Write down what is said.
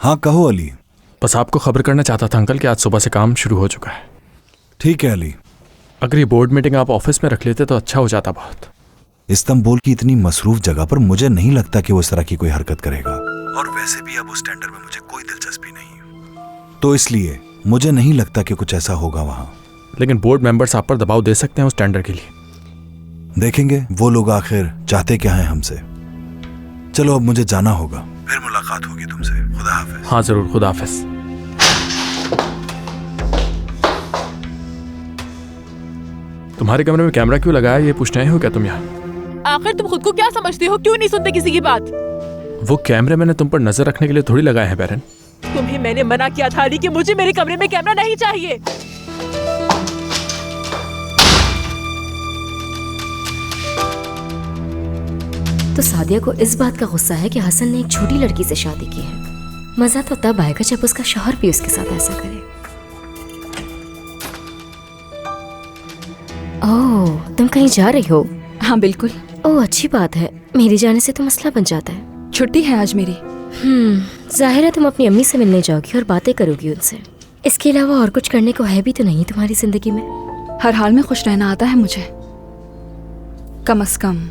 हाँ कहो अली। बस आपको खबर करना चाहता था अंकल कि आज सुबह से काम शुरू हो चुका है। ठीक है अली। अगर ये बोर्ड मीटिंग आप ऑफिस में रख लेते तो अच्छा हो जाता बहुत। इस्तांबुल की इतनी मसरूफ जगह पर मुझे नहीं लगता कि वो इस तरह की कोई हरकत करेगा, और वैसे भी अब उस टेंडर में मुझे कोई दिलचस्पी नहीं, तो इसलिए मुझे नहीं लगता कि कुछ ऐसा होगा वहां। लेकिन बोर्ड मेंबर्स आप पर दबाव दे सकते हैं उस टेंडर के लिए। देखेंगे वो लोग आखिर चाहते क्या हैं हमसे। चलो अब मुझे जाना होगा, फिर मुलाकात होगी तुमसे। खुदा हाफिज। हाँ जरूर, खुदा हाफिज। तुम्हारे कमरे में कैमरा क्यों लगाया ये पूछने आए हो क्या तुम यहाँ? आखिर तुम खुद को क्या समझते हो? क्यों नहीं सुनते किसी की बात? वो कैमरे मैंने तुम पर नजर रखने के लिए थोड़ी लगाए हैं बैरन। तुम्हें मैंने मना किया था अली कि मुझे मेरे कमरे में कैमरा नहीं चाहिए। तो सादिया को इस बात का गुस्सा है कि हसन ने एक छोटी लड़की से शादी की है। मजा तो तब आएगा जब उसका शौहर भी उसके साथ ऐसा करे। ओह, तुम कहीं जा रही हो? हाँ बिल्कुल। ओह अच्छी बात है, मेरी जाने से तो मसला बन जाता है। छुट्टी है आज मेरी। जाहिर है तुम अपनी अम्मी से मिलने जाओगी और बातें करोगी उनसे। इसके अलावा और कुछ करने को है भी तो नहीं तुम्हारी जिंदगी में। हर हाल में खुश रहना आता है मुझे, कम से कम